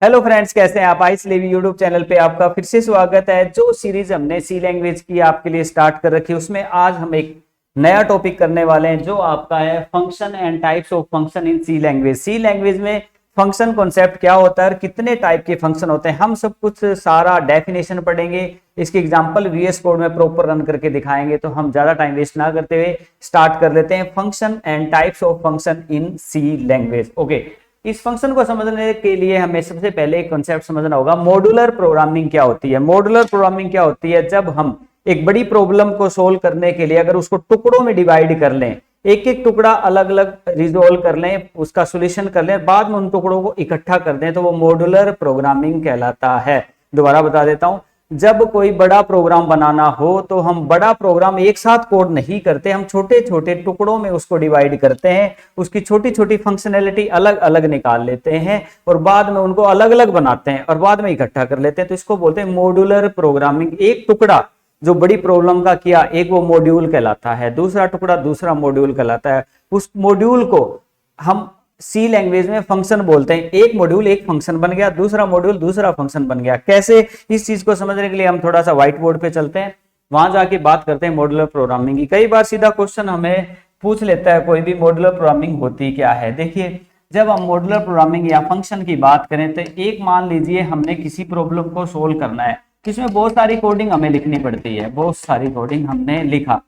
Hello friends, कैसे हैं आप। आइस लेवी यूट्यूब चैनल पे आपका फिर से स्वागत है। जो सीरीज हमने सी लैंग्वेज की आपके लिए स्टार्ट कर रखी है, उसमें आज हम एक नया टॉपिक करने वाले हैं जो आपका है function and types of function in C language. C language में फंक्शन कॉन्सेप्ट क्या होता है और कितने टाइप के फंक्शन होते हैं, हम सब कुछ सारा डेफिनेशन पढ़ेंगे। इसके एग्जांपल वीएस कोड में प्रॉपर रन करके दिखाएंगे। तो हम ज्यादा टाइम वेस्ट ना करते हुए स्टार्ट कर लेते हैं function and types of function in C language. Okay, इस फंक्शन को समझने के लिए हमें सबसे पहले एक कॉन्सेप्ट समझना होगा। मॉड्यूलर प्रोग्रामिंग क्या होती है। मॉड्यूलर प्रोग्रामिंग क्या होती है, जब हम एक बड़ी प्रॉब्लम को सोल्व करने के लिए अगर उसको टुकड़ों में डिवाइड कर लें, एक एक टुकड़ा अलग अलग रिजोल्व कर लें, उसका सॉल्यूशन कर लें, बाद में उन टुकड़ों को इकट्ठा कर दें, तो वो मॉड्यूलर प्रोग्रामिंग कहलाता है। दोबारा बता देता हूं, जब कोई बड़ा प्रोग्राम बनाना हो तो हम बड़ा प्रोग्राम एक साथ कोड नहीं करते, हम छोटे छोटे टुकड़ों में उसको डिवाइड करते हैं, उसकी छोटी छोटी फंक्शनैलिटी अलग अलग निकाल लेते हैं और बाद में उनको अलग अलग बनाते हैं और बाद में इकट्ठा कर लेते हैं। तो इसको बोलते हैं मॉड्यूलर प्रोग्रामिंग। एक टुकड़ा जो बड़ी प्रॉब्लम का किया, एक वो मॉड्यूल कहलाता है, दूसरा टुकड़ा दूसरा मॉड्यूल कहलाता है। उस मॉड्यूल को हम सी लैंग्वेज में फंक्शन बोलते हैं। एक मॉड्यूल एक फंक्शन बन गया, दूसरा मॉड्यूल दूसरा फंक्शन बन गया। कैसे, इस चीज को समझने के लिए हम थोड़ा सा व्हाइट बोर्ड पे चलते हैं, वहां जाके बात करते हैं मॉड्यूलर प्रोग्रामिंग की। कई बार सीधा क्वेश्चन हमें पूछ लेता है कोई भी, मॉड्यूलर प्रोग्रामिंग होती क्या है। देखिए, जब हम मॉड्यूलर प्रोग्रामिंग या फंक्शन की बात करें तो एक मान लीजिए हमने किसी प्रॉब्लम को सोल्व करना है, इसमें बहुत सारी कोडिंग हमें लिखनी पड़ती है। बहुत सारी कोडिंग हमने लिखा,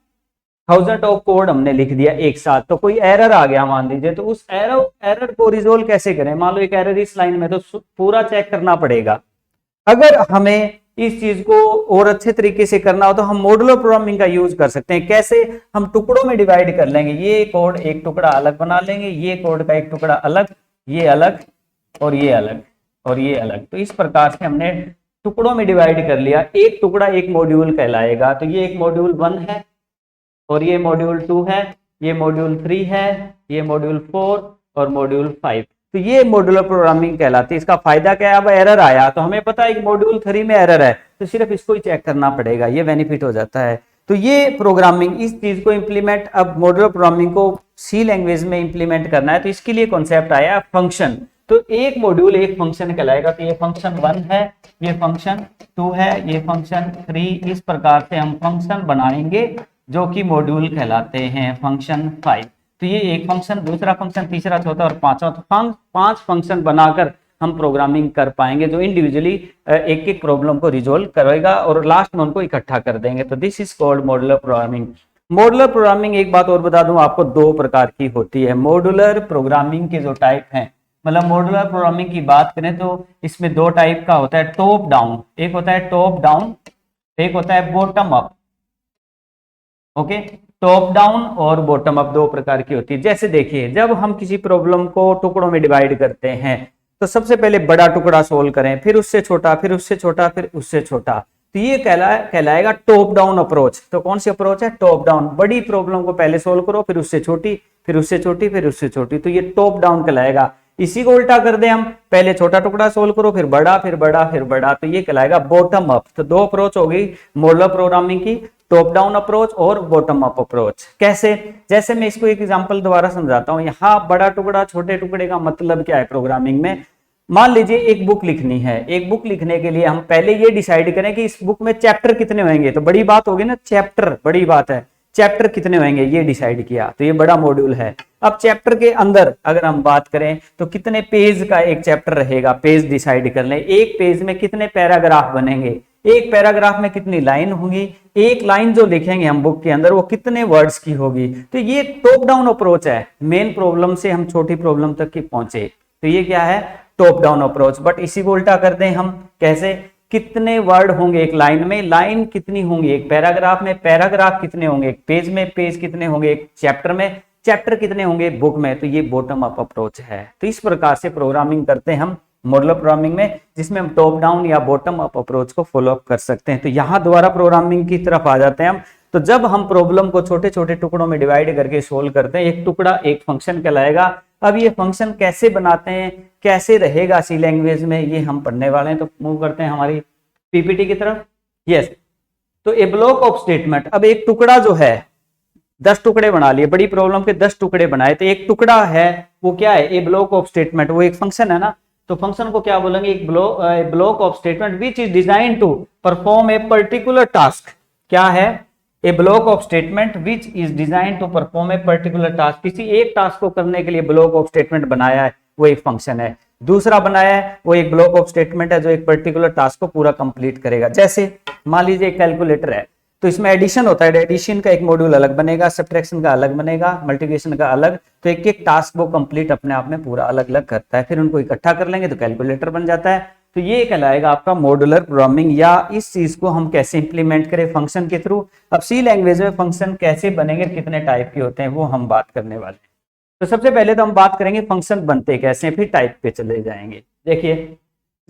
1000 ऑफ कोड हमने लिख दिया एक साथ, तो कोई एरर आ गया मान लीजिए, तो उस एरर को रिजोल्व कैसे करें। मान लो एक एरर इस लाइन में, तो पूरा चेक करना पड़ेगा। अगर हमें इस चीज को और अच्छे तरीके से करना हो तो हम मॉड्यूलर प्रोग्रामिंग का यूज कर सकते हैं। कैसे, हम टुकड़ों में डिवाइड कर लेंगे, ये कोड एक टुकड़ा अलग बना लेंगे, ये कोड का एक टुकड़ा अलग, ये अलग और ये अलग और ये अलग। तो इस प्रकार से हमने टुकड़ों में डिवाइड कर लिया, एक टुकड़ा एक मॉड्यूल कहलाएगा। तो ये एक मॉड्यूल 1 है और ये मॉड्यूल 2 है, ये मॉड्यूल 3 है, ये मॉड्यूल 4 और मॉड्यूल 5। तो ये मॉड्यूलर प्रोग्रामिंग कहलाती है। इसका फायदा क्या है, अब एरर आया तो हमें पता है कि मॉड्यूल 3 में एरर है, तो सिर्फ इसको ही चेक करना पड़ेगा, ये बेनिफिट हो जाता है। तो ये प्रोग्रामिंग, इस चीज को इंप्लीमेंट, अब मॉड्यूलर प्रोग्रामिंग को सी लैंग्वेज में इंप्लीमेंट करना है, तो इसके लिए कॉन्सेप्ट आया फंक्शन। तो एक मॉड्यूल एक फंक्शन कहलाएगा। तो ये फंक्शन 1 है, ये फंक्शन 2 है, ये फंक्शन 3। इस प्रकार से हम फंक्शन बनाएंगे जो कि मॉड्यूल कहलाते हैं फंक्शन 5। तो ये एक फंक्शन, दूसरा फंक्शन, तीसरा, चौथा और पांचवा, तो 5 फंक्शन बनाकर हम प्रोग्रामिंग कर पाएंगे जो इंडिविजुअली एक एक प्रॉब्लम को रिजोल्व करेगा और लास्ट में उनको इकट्ठा कर देंगे। तो this is called modular programming. Modular programming, एक बात और बता दूं आपको, 2 प्रकार की होती है। मॉड्यूलर प्रोग्रामिंग के जो टाइप हैं, मतलब मॉड्यूलर प्रोग्रामिंग की बात करें तो इसमें 2 टाइप का होता है। टॉप डाउन, एक होता है टॉप डाउन, एक होता है bottom up. Okay, top down और बॉटम अप 2 प्रकार की होती है। जैसे देखिए, जब हम किसी प्रॉब्लम को टुकड़ों में डिवाइड करते हैं तो सबसे पहले बड़ा टुकड़ा सोल्व करें, फिर उससे छोटा, फिर उससे छोटा, फिर उससे छोटा। तो ये कहलाएगा टॉप डाउन अप्रोच। तो कौन सी अप्रोच है, टॉप डाउन। बड़ी प्रॉब्लम को पहले सोल्व करो, फिर उससे छोटी, फिर उससे छोटी, फिर उससे छोटी, तो ये टॉप डाउन कहलाएगा। इसी को उल्टा कर दे हम, पहले छोटा टुकड़ा सोल्व करो, फिर बड़ा, फिर बड़ा, फिर बड़ा, तो ये कहलाएगा बॉटम अप। तो 2 अप्रोच हो गई मॉड्यूलर प्रोग्रामिंग की, टॉप डाउन अप्रोच और बॉटम अप अप्रोच। कैसे, जैसे मैं इसको एक एग्जांपल दोबारा समझाता हूं। यहाँ बड़ा टुकड़ा छोटे टुकड़े का मतलब क्या है प्रोग्रामिंग में। मान लीजिए एक बुक लिखनी है, एक बुक लिखने के लिए हम पहले ये डिसाइड करें कि इस बुक में चैप्टर कितने होंगे। तो बड़ी बात होगी ना, चैप्टर बड़ी बात है, चैप्टर कितने होंगे ये डिसाइड किया, तो ये बड़ा मॉड्यूल है। अब चैप्टर के अंदर अगर हम बात करें तो कितने पेज का एक चैप्टर रहेगा, पेज डिसाइड कर लें। एक पेज में कितने पैराग्राफ बनेंगे, एक पैराग्राफ में कितनी लाइन होगी, एक लाइन जो लिखेंगे हम बुक के अंदर वो कितने वर्ड्स की होगी। तो ये टॉप डाउन अप्रोच है, मेन प्रॉब्लम से हम छोटी प्रॉब्लम तक की पहुंचे, तो ये क्या है, टॉप डाउन अप्रोच। बट इसी को उल्टा करते हैं हम, कैसे, कितने वर्ड होंगे एक लाइन में, लाइन कितनी होंगी एक पैराग्राफ में, पैराग्राफ कितने होंगे एक पेज में, पेज कितने होंगे एक चैप्टर में, चैप्टर कितने होंगे बुक में। तो ये बॉटम अप अप्रोच है। तो इस प्रकार से प्रोग्रामिंग करते हैं हम मॉड्यूलर प्रोग्रामिंग में, जिसमें हम टॉप डाउन या बॉटम अप अप्रोच को फॉलो अप कर सकते हैं। तो यहाँ दोबारा प्रोग्रामिंग की तरफ आ जाते हैं हम। तो जब हम प्रॉब्लम को छोटे छोटे टुकड़ों में डिवाइड करके सोल्व करते हैं, एक टुकड़ा एक फंक्शन कहलाएगा। अब ये फंक्शन कैसे बनाते हैं, कैसे रहेगा सी लैंग्वेज में, ये हम पढ़ने वाले हैं। तो मूव करते हैं हमारी पीपीटी की तरफ। यस, तो ए ब्लॉक ऑफ स्टेटमेंट। अब एक टुकड़ा जो है, 10 टुकड़े बना लिए, बड़ी प्रॉब्लम के 10 टुकड़े बनाए, तो एक टुकड़ा है वो क्या है, ए ब्लॉक ऑफ स्टेटमेंट, वो एक फंक्शन है ना। तो फंक्शन को क्या बोलेंगे, एक block of statement which is design to perform a particular task. क्या है, a block of statement which is design to perform a particular task, किसी एक टास्क को करने के लिए ब्लॉक ऑफ स्टेटमेंट बनाया है, वो एक फंक्शन है। दूसरा बनाया है वो एक ब्लॉक ऑफ स्टेटमेंट है जो एक पर्टिकुलर टास्क को पूरा कंप्लीट करेगा। जैसे मान लीजिए कैलकुलेटर है, तो इसमें एडिशन होता है, एडिशन का एक मॉड्यूल अलग बनेगा, सब्ट्रैक्शन का अलग बनेगा, मल्टीप्लिकेशन का अलग, तो एक एक टास्क वो कंप्लीट अपने आप में पूरा अलग अलग करता है, फिर उनको इकट्ठा कर लेंगे तो कैलकुलेटर बन जाता है। तो ये कहलाएगा आपका मॉड्यूलर प्रोग्रामिंग, या इस चीज को हम कैसे इंप्लीमेंट करें फंक्शन के थ्रू। अब सी लैंग्वेज में फंक्शन कैसे बनेंगे, कितने टाइप के होते हैं, वो हम बात करने वाले हैं। तो सबसे पहले तो हम बात करेंगे फंक्शन बनते कैसे हैं, फिर टाइप पे चले जाएंगे। देखिए,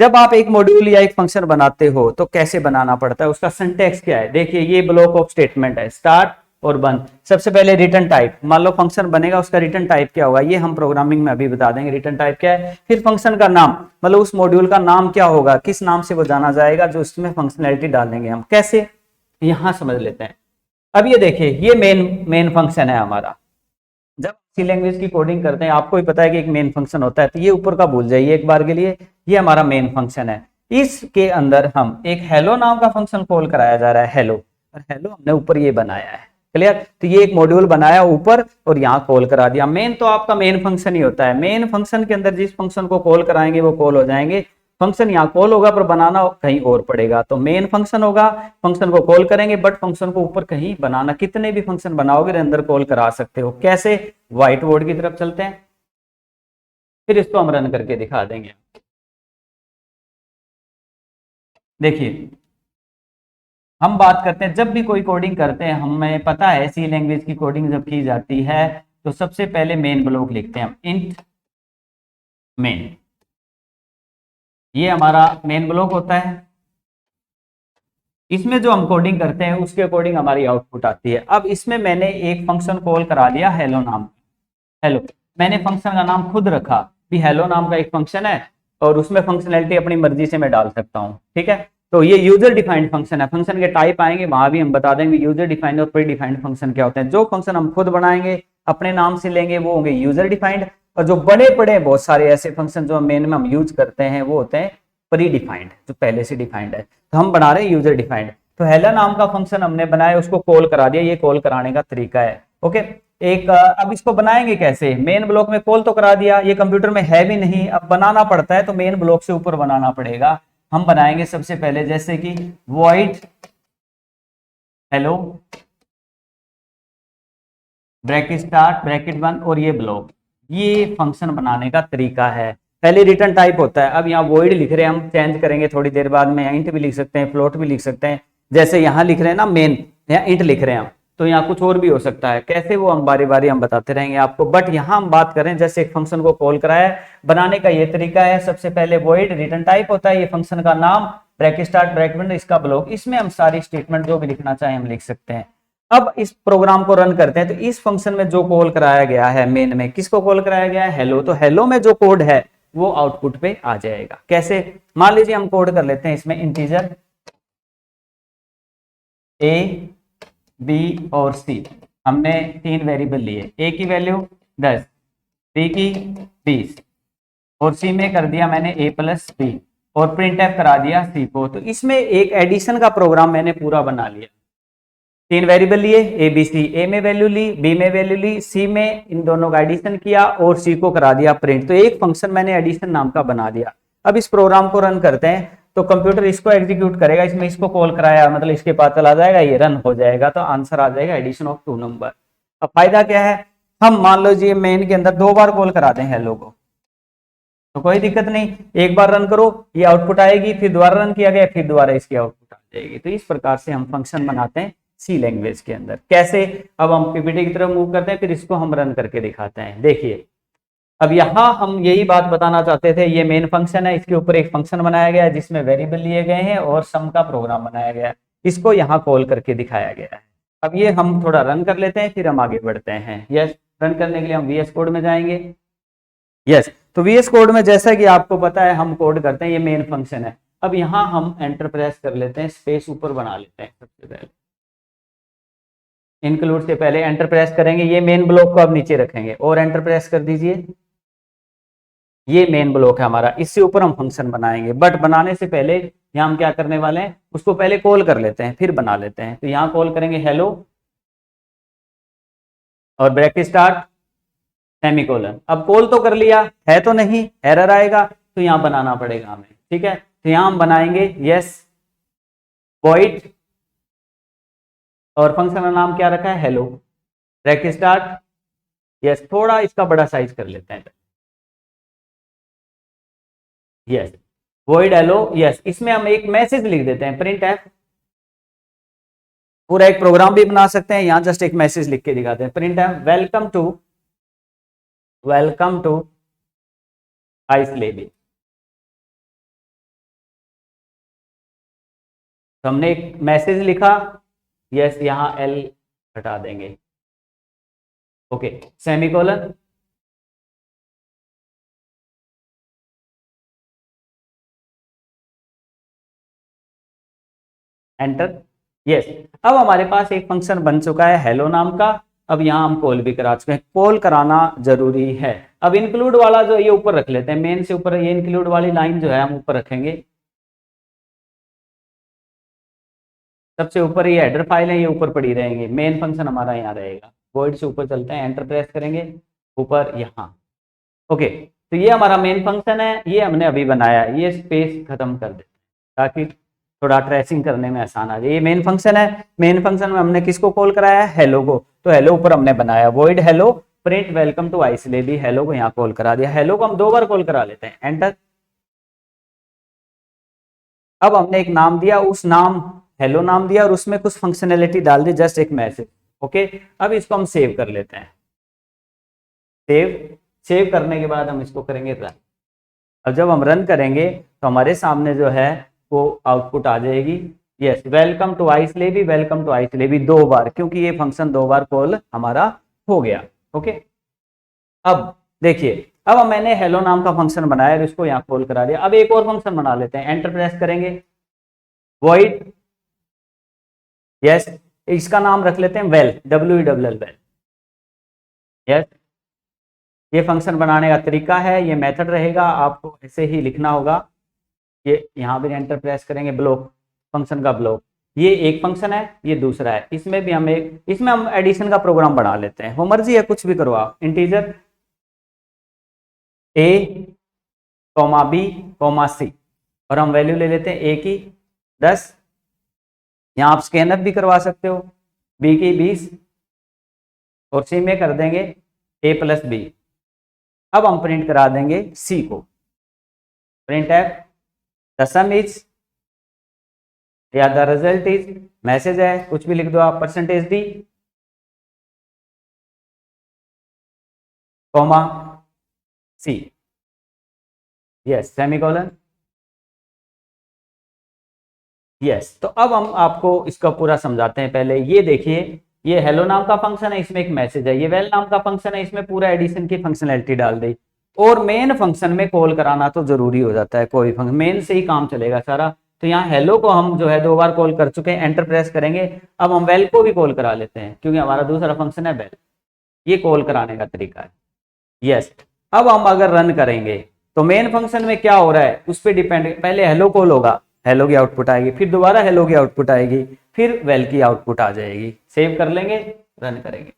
जब आप एक मॉड्यूल या एक फंक्शन बनाते हो तो कैसे बनाना पड़ता है, उसका सिंटैक्स क्या है। देखिए, ये ब्लॉक ऑफ स्टेटमेंट है, स्टार्ट और बंद। सबसे पहले रिटर्न टाइप, मान लो फंक्शन बनेगा, उसका रिटर्न टाइप क्या होगा, ये हम प्रोग्रामिंग में अभी बता देंगे रिटर्न टाइप क्या है। फिर फंक्शन का नाम, मतलब उस मॉड्यूल का नाम क्या होगा, किस नाम से वो जाना जाएगा, जो इसमें फंक्शनैलिटी डालेंगे हम, कैसे यहां समझ लेते हैं। अब ये देखिए, ये मेन फंक्शन है हमारा। जब सी लैंग्वेज की कोडिंग करते हैं, आपको भी पता है कि एक मेन फंक्शन होता है, तो ये ऊपर का भूल जाइए एक बार के लिए, ये हमारा मेन फंक्शन है। इसके अंदर हम एक हेलो नाम का फंक्शन कॉल कराया जा रहा है, हेलो, और हेलो हमने ऊपर ये बनाया है, क्लियर। तो ये एक मॉड्यूल बनाया ऊपर और यहाँ कॉल करा दिया। मेन तो आपका मेन फंक्शन ही होता है, मेन फंक्शन के अंदर जिस फंक्शन को कॉल कराएंगे वो कॉल हो जाएंगे। फंक्शन यहाँ कॉल होगा पर बनाना कहीं और पड़ेगा, तो मेन फंक्शन होगा, फंक्शन को कॉल करेंगे, बट फंक्शन को ऊपर कहीं बनाना, कितने भी फंक्शन बनाओगे अंदर कॉल करा सकते हो। कैसे, व्हाइट बोर्ड की तरफ चलते हैं, फिर इसको हम रन करके दिखा देंगे। देखिए, हम बात करते हैं, जब भी कोई कोडिंग करते हैं, हमें पता है सी लैंग्वेज की कोडिंग जब की जाती है तो सबसे पहले मेन ब्लॉक लिखते हैं हम, इंट मेन, ये हमारा मेन ब्लॉक होता है। इसमें जो हम कोडिंग करते हैं उसके अकॉर्डिंग हमारी आउटपुट आती है। अब इसमें मैंने एक फंक्शन कॉल करा दिया हेलो नाम, हेलो, मैंने फंक्शन का नाम खुद रखा भी, हेलो नाम का एक फंक्शन है और उसमें फंक्शनैलिटी अपनी मर्जी से मैं डाल सकता हूँ, ठीक है। तो ये यूजर डिफाइंड फंक्शन है, फंक्शन के टाइप आएंगे वहां भी हम बता देंगे यूजर डिफाइंड और प्री डिफाइंड फंक्शन क्या होते हैं। जो फंक्शन हम खुद बनाएंगे अपने नाम से लेंगे वो होंगे यूजर डिफाइंड, और जो बड़े बड़े बहुत सारे ऐसे फंक्शन जो मेन में हम यूज करते हैं वो होते हैं प्री डिफाइंड, जो पहले से डिफाइंड है। तो हम बना रहे हैं यूजर डिफाइंड। तो हेलो नाम का फंक्शन हमने बनाया, उसको कॉल करा दिया, ये कॉल कराने का तरीका है, ओके। एक अब इसको बनाएंगे कैसे, मेन ब्लॉक में कॉल तो करा दिया, ये कंप्यूटर में है भी नहीं, अब बनाना पड़ता है तो मेन ब्लॉक से ऊपर बनाना पड़ेगा। हम बनाएंगे सबसे पहले जैसे कि void hello bracket start bracket बंद और ये ब्लॉक, ये फंक्शन बनाने का तरीका है। पहले रिटर्न टाइप होता है, अब यहाँ वॉइड लिख रहे हैं, हम चेंज करेंगे थोड़ी देर बाद में, इंट भी लिख सकते हैं, फ्लोट भी लिख सकते हैं। जैसे यहाँ लिख रहे हैं ना मेन, यहाँ इंट लिख रहे हैं हम, तो यहाँ कुछ और भी हो सकता है, कैसे वो हम बारी बारी हम बताते रहेंगे आपको। बट यहाँ हम बात करें जैसे एक फंक्शन को कॉल कराया है, बनाने का ये तरीका है। सबसे पहले वॉइड रिटर्न टाइप होता है, ये फंक्शन का नाम, ब्रैकेट स्टार्ट ब्रैकेट बंद, इसका ब्लॉक, इसमें हम सारी स्टेटमेंट जो भी लिखना चाहे हम लिख सकते हैं। अब इस प्रोग्राम को रन करते हैं, तो इस फंक्शन में जो कॉल कराया गया है मेन में, किसको कॉल कराया गया है, हेलो, तो हेलो में जो कोड है वो आउटपुट पे आ जाएगा। कैसे, मान लीजिए हम कोड कर लेते हैं इसमें इंटीजर ए बी और सी, हमने 3 वेरिएबल लिए, ए की वैल्यू 10, बी की 20 और सी में कर दिया मैंने a प्लस बी और प्रिंट एफ करा दिया सी को। तो इसमें एक एडिशन का प्रोग्राम मैंने पूरा बना लिया। 3 वेरिएबल लिए ए बी सी, ए में वैल्यू ली, बी में वैल्यू ली, सी में इन दोनों का एडिशन किया और सी को करा दिया प्रिंट। तो एक फंक्शन मैंने एडिशन नाम का बना दिया। अब इस प्रोग्राम को रन करते हैं तो कंप्यूटर इसको एग्जीक्यूट करेगा, इसमें इसको कॉल कराया मतलब इसके पास चला जाएगा, ये रन हो जाएगा, तो आंसर आ जाएगा एडिशन ऑफ 2 नंबर। अब फायदा क्या है, हम मान लो जी मेन के अंदर 2 बार कॉल करा दें हेलो को तो कोई दिक्कत नहीं, एक बार रन करो ये आउटपुट आएगी, फिर दोबारा रन किया गया फिर दोबारा इसकी आउटपुट आ जाएगी। तो इस प्रकार से हम फंक्शन बनाते हैं सी लैंग्वेज के अंदर। कैसे, अब हम पीपीटी की तरफ मूव करते हैं, फिर इसको हम रन करके दिखाते हैं। देखिए, अब यहाँ हम यही बात बताना चाहते थे, ये मेन फंक्शन है, इसके ऊपर एक फंक्शन बनाया गया है जिसमें वेरिएबल लिए गए हैं और सम का प्रोग्राम बनाया गया है, इसको यहाँ कॉल करके दिखाया गया है। अब ये हम थोड़ा रन कर लेते हैं फिर हम आगे बढ़ते हैं। यस, रन करने के लिए हम वीएस कोड में जाएंगे। यस, तो वीएस कोड में जैसा कि आपको पता है हम कोड करते हैं, ये मेन फंक्शन है। अब यहाँ हम एंटर प्रेस कर लेते हैं, स्पेस ऊपर बना लेते हैं, सबसे पहले इंक्लूड से पहले एंटर प्रेस करेंगे, ये मेन ब्लॉक को अब नीचे रखेंगे और एंटर प्रेस कर दीजिए। ये मेन ब्लॉक है हमारा, इससे ऊपर हम फंक्शन बनाएंगे। बट बनाने से पहले यहाँ हम क्या करने वाले हैं, उसको पहले कॉल कर लेते हैं फिर बना लेते हैं। तो यहाँ कॉल करेंगे हेलो और ब्रैकेट स्टार्ट सेमीकोलन। अब कॉल तो कर लिया है तो नहीं, एरर आएगा तो यहाँ बनाना पड़ेगा हमें, ठीक है। तो यहाँ हम बनाएंगे यस वॉइड और फंक्शन का नाम क्या रखा है, हेलो ब्रैकेट स्टार्ट यस। थोड़ा इसका बड़ा साइज कर लेते हैं, यस वॉइड हेलो यस। इसमें हम एक मैसेज लिख देते हैं प्रिंट एफ। पूरा एक प्रोग्राम भी बना सकते हैं, यहां जस्ट एक मैसेज लिख के दिखाते हैं प्रिंट एफ वेलकम टू आइसलेबी। तो हमने एक मैसेज लिखा, यस यहां एल हटा देंगे, ओके सेमीकोलन एंटर यस। अब हमारे पास एक फंक्शन बन चुका है हेलो नाम का। अब यहाँ हम कॉल भी करा चुके हैं, कॉल कराना जरूरी है। अब इंक्लूड वाला जो ये ऊपर रख लेते हैं, मेन से ऊपर ये इंक्लूड वाली लाइन जो है हम ऊपर रखेंगे। सबसे ऊपर ये हेडर फाइल है, ये ऊपर पड़ी रहेंगे। मेन फंक्शन हमारा यहाँ रहेगा। वॉइड से ऊपर चलते हैं, एंटर प्रेस करेंगे ऊपर यहाँ, ओके। तो ये हमारा मेन फंक्शन है, ये हमने अभी बनाया। ये स्पेस खत्म कर देते हैं ताकि थोड़ा ट्रेसिंग करने में आसान आ जाए। ये मेन फंक्शन है, मेन फंक्शन में हमने किसको कॉल कराया है, हेलो को। तो हेलो ऊपर हमने बनाया void hello print welcome to आइसलेबी, हेलो को यहाँ कॉल करा दिया। हेलो को हम 2 बार कॉल करा लेते हैं, एंटर। अब हमने एक नाम दिया, उस नाम हेलो नाम दिया और उसमें कुछ फंक्शनैलिटी डाल दी, जस्ट एक मैसेज, ओके। अब इसको हम सेव कर लेते हैं, सेव करने के बाद हम इसको करेंगे रन। अब जब हम रन करेंगे तो हमारे सामने जो है वो आउटपुट आ जाएगी, यस वेलकम टू आइसलेबी, वेलकम टू आइसलेबी 2 बार, क्योंकि ये फंक्शन 2 बार कॉल हमारा हो गया, ओके। अब देखिए, अब मैंने हेलो नाम का फंक्शन बनाया और इसको यहाँ कॉल करा दिया। अब एक और फंक्शन बना लेते हैं, एंटर प्रेस करेंगे वॉइड यस, इसका नाम रख लेते हैं वेल, WELL वेल, यस। ये फंक्शन बनाने का तरीका है, ये मेथड रहेगा, आपको ऐसे ही लिखना होगा। ये यहाँ भी एंटर प्रेस करेंगे, ब्लॉक फंक्शन का ब्लॉक, ये एक फंक्शन है, ये दूसरा है। इसमें भी हम इसमें हम एडिशन का प्रोग्राम बना लेते हैं, वो मर्जी है कुछ भी करो आप। इंटीजर a b c और हम वैल्यू ले लेते हैं a की 10, यहाँ आप स्कैनअप भी करवा सकते हो, b की 20 और c में कर देंगे a+b। अब हम प्रिंट करा देंगे c को, print F the sum is या द रिजल्ट इज, मैसेज है कुछ भी लिख दो आप, %d comma c yes semicolon yes. तो अब हम आपको इसका पूरा समझाते हैं। पहले ये देखिए, ये हेलो नाम का फंक्शन है, इसमें एक मैसेज है। ये वेल नाम का फंक्शन है, इसमें पूरा एडिशन की फंक्शनैलिटी डाल दी। और मेन फंक्शन में कॉल कराना तो जरूरी हो जाता है, कोई फंक्शन मेन से ही काम चलेगा सारा। तो यहाँ हेलो को हम जो है 2 बार कॉल कर चुके हैं, एंटर प्रेस करेंगे। अब हम वेल को भी कॉल करा लेते हैं, क्योंकि हमारा दूसरा फंक्शन है वेल। ये कॉल कराने का तरीका है, यस। अब हम अगर रन करेंगे तो मेन फंक्शन में क्या हो रहा है उस पर डिपेंड, पहले हेलो कॉल होगा, हेलो की आउटपुट आएगी, फिर दोबारा हेलो की आउटपुट आएगी, फिर वेल की आउटपुट आ जाएगी। सेव कर लेंगे, रन करेंगे,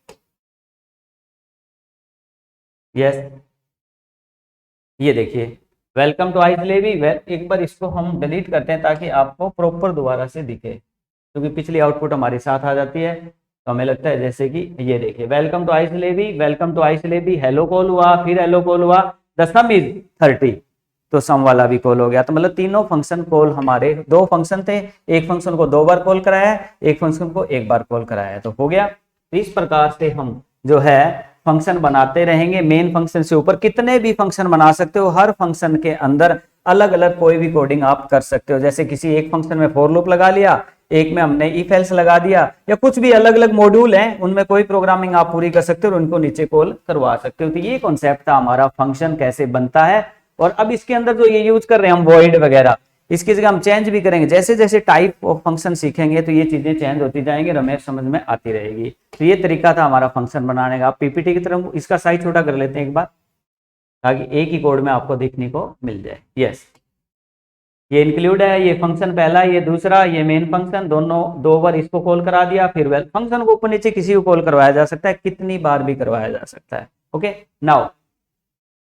यस। ये देखिए वेलकम टू आइसलेबी वेल। एक बार इसको हम डिलीट करते हैं ताकि आपको प्रॉपर दोबारा से दिखे, क्योंकि पिछली आउटपुट हमारे साथ आ जाती है। तो हमें लगता है जैसे कि ये देखिए वेलकम टू आइसलेबी, वेलकम टू आइसलेबी, हेलो कॉल हुआ, फिर हेलो कॉल हुआ, द सम इज 30, तो सम वाला भी कॉल हो गया। तो मतलब तीनों फंक्शन कॉल हमारे, 2 फंक्शन थे, एक फंक्शन को 2 बार कॉल कराया है, एक फंक्शन को 1 बार कॉल कराया है, तो हो गया। तो इस प्रकार से हम जो है फंक्शन बनाते रहेंगे। मेन फंक्शन से ऊपर कितने भी फंक्शन बना सकते हो, हर फंक्शन के अंदर अलग अलग कोई भी कोडिंग आप कर सकते हो। जैसे किसी एक फंक्शन में फॉर लूप लगा लिया, एक में हमने इफ एल्स लगा दिया, या कुछ भी अलग अलग मॉड्यूल हैं उनमें कोई प्रोग्रामिंग आप पूरी कर सकते हो और उनको नीचे कॉल करवा सकते हो। तो ये कॉन्सेप्ट था हमारा फंक्शन कैसे बनता है। और अब इसके अंदर जो ये यूज कर रहे हैं हम वॉइड वगैरह, इसकी जगह हम चेंज भी करेंगे। जैसे जैसे टाइप ऑफ फंक्शन सीखेंगे तो ये चीजें चेंज होती जाएंगी, हमें समझ में आती रहेगी। तो ये तरीका था हमारा फंक्शन बनाने का। आप पीपीटी की तरफ इसका साइज छोटा कर लेते हैं एक बार। ताकि एक ही कोड में आपको देखने को मिल जाए। यस, ये इंक्लूड है, ये फंक्शन पहला, ये दूसरा, ये मेन फंक्शन, दोनों 2 बार इसको कॉल करा दिया, फिर वेल फंक्शन को ऊपर नीचे किसी को कॉल करवाया जा सकता है, कितनी बार भी करवाया जा सकता है। Okay, now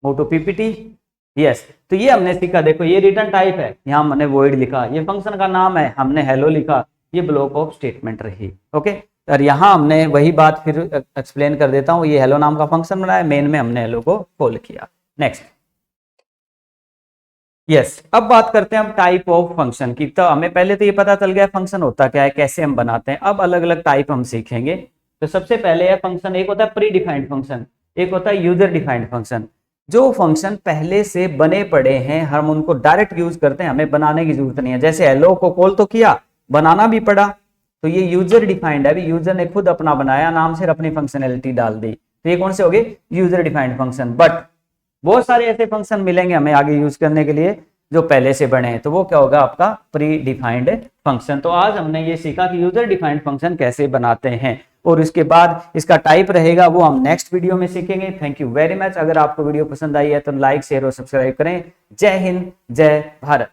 move to PPT. Yes, तो ये हमने सीखा, देखो ये रिटर्न टाइप है, यहाँ हमने वॉइड लिखा, ये फंक्शन का नाम है, हमने हेलो लिखा, ये ब्लॉक ऑफ स्टेटमेंट रही। ओके, और यहाँ हमने वही बात फिर एक्सप्लेन कर देता हूँ, ये हेलो नाम का फंक्शन बनाया, मेन में हमने हेलो को कॉल किया। नेक्स्ट, यस, अब बात करते हैं हम टाइप ऑफ फंक्शन की। तो हमें पहले तो ये पता चल गया फंक्शन होता क्या है, कैसे हम बनाते हैं। अब अलग अलग टाइप हम सीखेंगे। तो सबसे पहले है फंक्शन, एक होता है प्री डिफाइंड फंक्शन, एक होता है यूजर डिफाइंड फंक्शन। जो फंक्शन पहले से बने पड़े हैं, हम उनको डायरेक्ट यूज करते हैं, हमें बनाने की जरूरत नहीं है। जैसे हेलो को कॉल तो किया, बनाना भी पड़ा, तो ये यूजर डिफाइंड है, यूजर ने खुद अपना बनाया नाम से, अपनी फंक्शनैलिटी डाल दी, तो ये कौन से हो गए, यूजर डिफाइंड फंक्शन। बट बहुत सारे ऐसे फंक्शन मिलेंगे हमें आगे यूज करने के लिए जो पहले से बने हैं, तो वो क्या होगा, आपका प्री डिफाइंड फंक्शन। तो आज हमने ये सीखा कि यूजर डिफाइंड फंक्शन कैसे बनाते हैं, और इसके बाद इसका टाइप रहेगा वो हम नेक्स्ट वीडियो में सीखेंगे। Thank you very much. अगर आपको वीडियो पसंद आई है तो लाइक, शेयर और सब्सक्राइब करें। जय हिंद, जय भारत।